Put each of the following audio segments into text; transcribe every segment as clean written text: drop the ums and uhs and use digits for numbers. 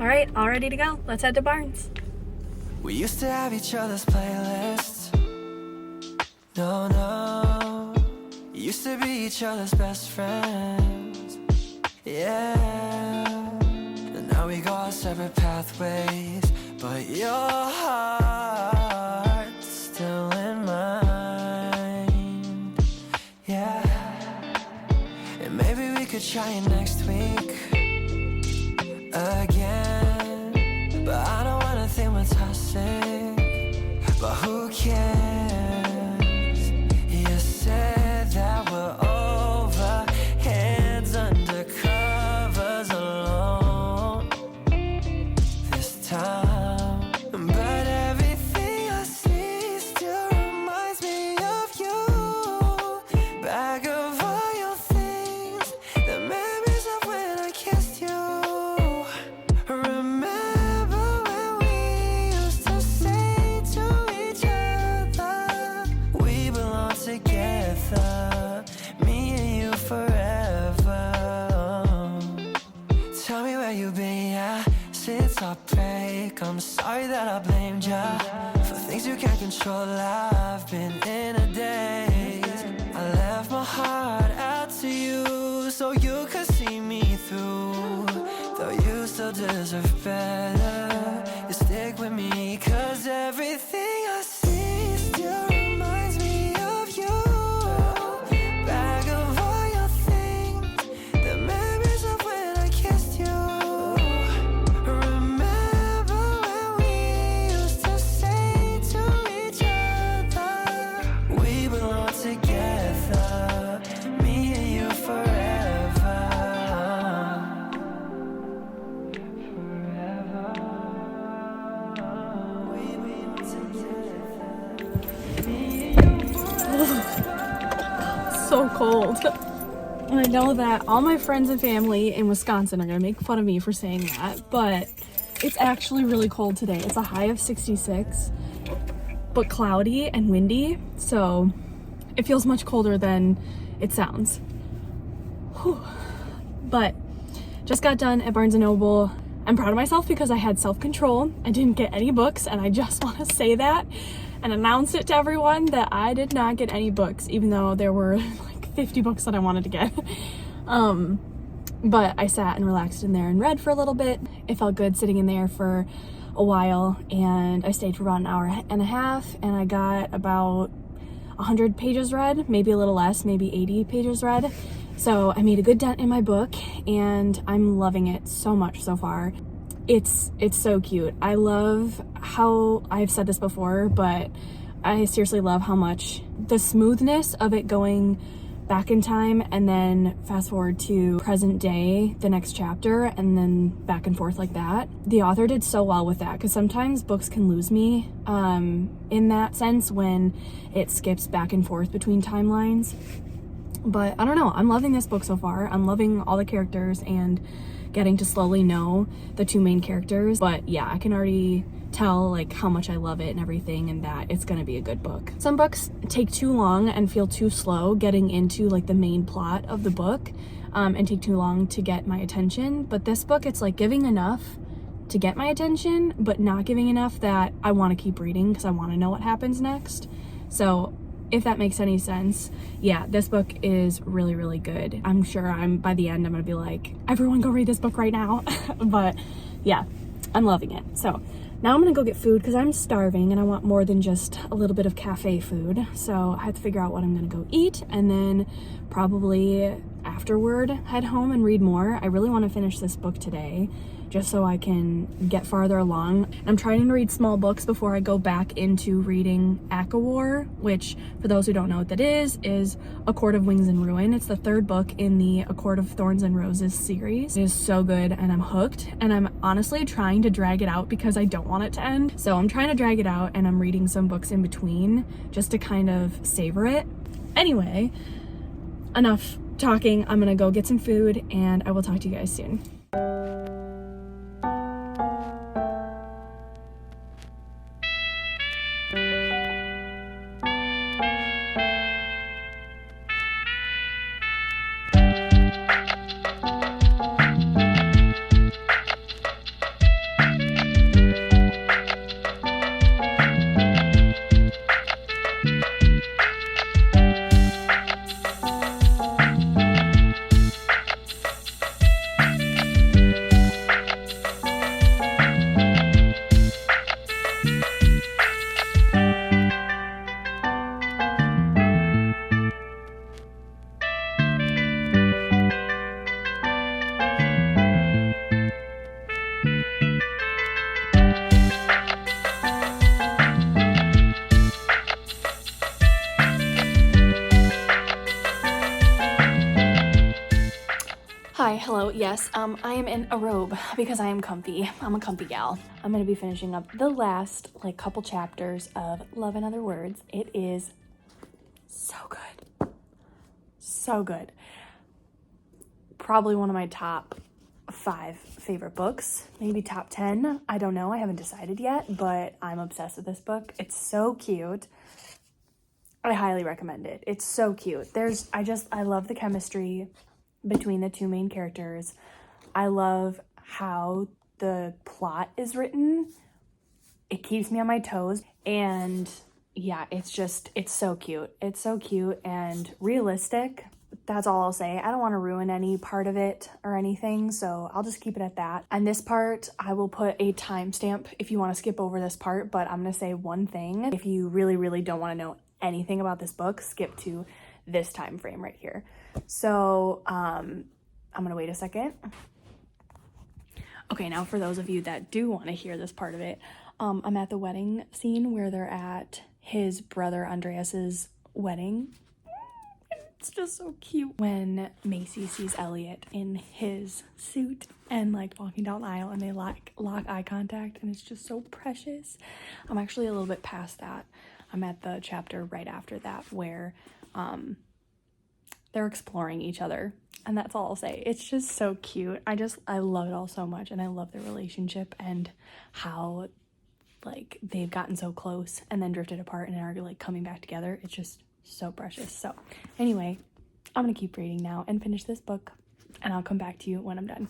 All right, all ready to go. Let's head to Barnes. We used to have each other's playlists. No. Used to be each other's best friends. Yeah. And now we go our separate pathways. But your heart's still in mine. Yeah. And maybe we could try it next week again. But I don't wanna think we're toxic. But who cares? You said that we're over, hands under covers alone this time. But everything I see still reminds me of you. Back of all your things, the memories of when I kissed you. Remember when we used to say to each other, we belong together, me and you forever. Tell me where you've been, yeah, since our break. I'm sorry that I blamed ya for things you can't control. I've been in a daze. I left my heart out to you so you could see me through. Though you still deserve better, you stick with me, cause everything I see still reminds me of you. Back of all your things, the memories of when I kissed you. Remember when we used to say to each other, we belong together, me and you forever. We belong together, me and you forever. So cold. And I know that all my friends and family in Wisconsin are gonna make fun of me for saying that, but it's actually really cold today. It's a high of 66, but cloudy and windy, so it feels much colder than it sounds. Whew. But just got done at Barnes & Noble. I'm proud of myself because I had self-control. I didn't get any books, and I just want to say that and announce it to everyone that I did not get any books, even though there were like 50 books that I wanted to get. But I sat and relaxed in there and read for a little bit. It felt good sitting in there for a while, and I stayed for about an hour and a half, and I got about 100 pages read, maybe a little less, maybe 80 pages read. So I made a good dent in my book, and I'm loving it so much so far. It's so cute. I love how, I've said this before, but I seriously love how much the smoothness of it going back in time and then fast forward to present day, the next chapter, and then back and forth like that. The author did so well with that, because sometimes books can lose me in that sense when it skips back and forth between timelines. But I don't know, I'm loving this book so far. I'm loving all the characters and getting to slowly know the two main characters. But yeah, I can already tell like how much I love it and everything, and that it's gonna be a good book. Some books take too long and feel too slow getting into like the main plot of the book, and take too long to get my attention. But this book, it's like giving enough to get my attention, but not giving enough that I want to keep reading because I want to know what happens next. So if that makes any sense, yeah, this book is really, really good. I'm sure by the end, I'm gonna be like, everyone go read this book right now. But yeah, I'm loving it. So now I'm gonna go get food because I'm starving and I want more than just a little bit of cafe food. So I have to figure out what I'm gonna go eat, and then probably afterward head home and read more. I really want to finish this book today just so I can get farther along. I'm trying to read small books before I go back into reading ACOWAR, which, for those who don't know what that is A Court of Wings and Ruin. It's the third book in the A Court of Thorns and Roses series. It is so good and I'm hooked, and I'm honestly trying to drag it out because I don't want it to end. So I'm trying to drag it out, and I'm reading some books in between just to kind of savor it. Anyway, enough talking. I'm gonna go get some food, and I will talk to you guys soon. Hi, hello, yes, I am in a robe because I am comfy. I'm a comfy gal. I'm gonna be finishing up the last, couple chapters of Love and Other Words. It is so good. So good. Probably one of my top 5 favorite books, maybe top 10. I don't know, I haven't decided yet, but I'm obsessed with this book. It's so cute. I highly recommend it. It's so cute. I love the chemistry between the two main characters. I love how the plot is written. It keeps me on my toes. And yeah, it's so cute. It's so cute and realistic. That's all I'll say. I don't want to ruin any part of it or anything, so I'll just keep it at that. And this part, I will put a timestamp if you want to skip over this part, but I'm going to say one thing. If you really, really don't want to know anything about this book, skip to this time frame right here. So I'm gonna wait a second. Okay, now for those of you that do want to hear this part of it, I'm at the wedding scene where they're at his brother Andreas's wedding. It's just so cute when Macy sees Elliot in his suit and walking down the aisle, and they lock eye contact, and it's just so precious. I'm actually a little bit past that. I'm at the chapter right after that where they're exploring each other, and that's all I'll say. It's just so cute. I love it all so much, and I love their relationship and how they've gotten so close and then drifted apart and are coming back together. It's just so precious. So anyway, I'm gonna keep reading now and finish this book, and I'll come back to you when I'm done.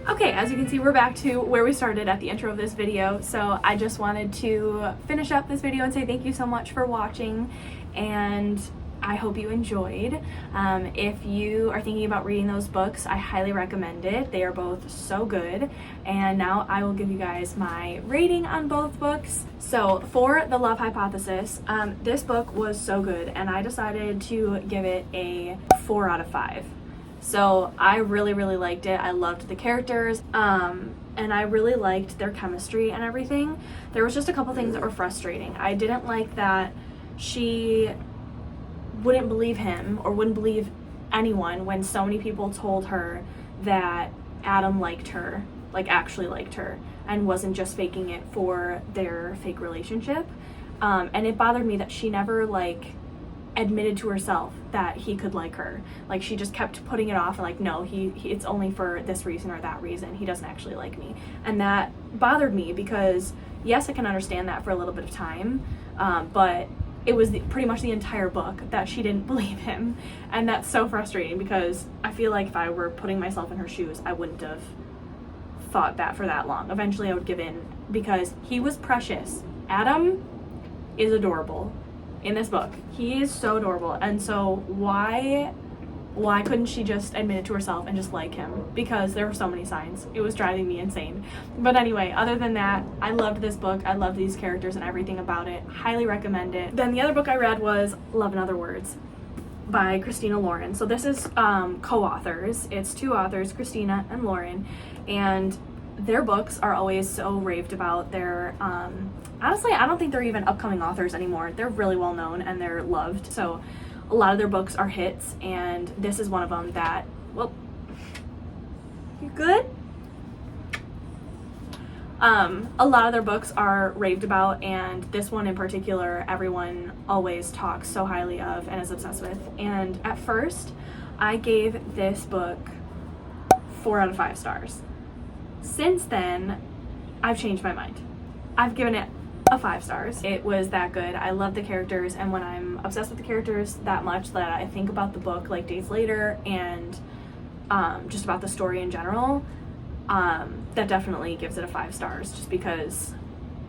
Okay, as you can see, we're back to where we started at the intro of this video. So I just wanted to finish up this video and say thank you so much for watching, and I hope you enjoyed. If you are thinking about reading those books, I highly recommend it. They are both so good. And now I will give you guys my rating on both books. So for The Love Hypothesis, this book was so good, and I decided to give it a 4 out of 5. So I really, really liked it. I loved the characters, and I really liked their chemistry and everything. There was just a couple things that were frustrating. I didn't like that she wouldn't believe him or wouldn't believe anyone when so many people told her that Adam liked her, actually liked her, and wasn't just faking it for their fake relationship. And it bothered me that she never admitted to herself that he could like her. She just kept putting it off and no, he it's only for this reason or that reason. He doesn't actually like me. And that bothered me because yes, I can understand that for a little bit of time, but it was pretty much the entire book that she didn't believe him. And that's so frustrating because I feel like if I were putting myself in her shoes, I wouldn't have thought that for that long. Eventually I would give in because he was precious. Adam is adorable in this book. He is so adorable, and so why couldn't she just admit it to herself and just like him? Because there were so many signs. It was driving me insane. But anyway, other than that, I loved this book. I loved these characters and everything about it. Highly recommend it. Then the other book I read was Love and Other Words by Christina Lauren. So this is co-authors. It's 2 authors, Christina and Lauren, and Their books are always so raved about. They're honestly, I don't think they're even upcoming authors anymore. They're really well known and they're loved. So a lot of their books are hits, and this is one of them that, well, you good? A lot of their books are raved about, and this one in particular, everyone always talks so highly of and is obsessed with. And at first, I gave this book 4 out of 5 stars. Since then, I've changed my mind. I've given it a 5 stars. It was that good. I love the characters, and when I'm obsessed with the characters that much that I think about the book like days later, and just about the story in general, that definitely gives it a 5 stars, just because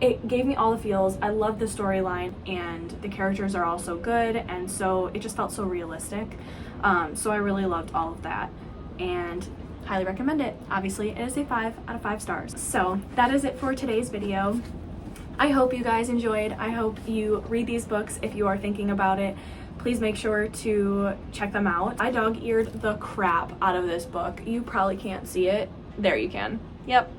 it gave me all the feels. I love the storyline, and the characters are all so good, and so it just felt so realistic. So I really loved all of that, and highly recommend it. Obviously, it is a 5 out of 5 stars. So that is it for today's video. I hope you guys enjoyed. I hope you read these books if you are thinking about it. Please make sure to check them out. I dog-eared the crap out of this book. You probably can't see it. There, you can. Yep.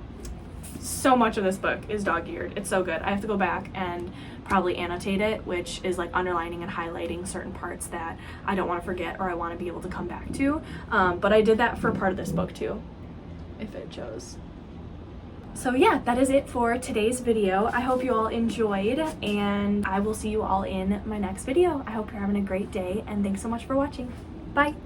So much of this book is dog-eared. It's so good. I have to go back and probably annotate it, which is like underlining and highlighting certain parts that I don't want to forget or I want to be able to come back to. But I did that for part of this book too, if it shows. So yeah, that is it for today's video. I hope you all enjoyed, and I will see you all in my next video. I hope you're having a great day, and thanks so much for watching. Bye.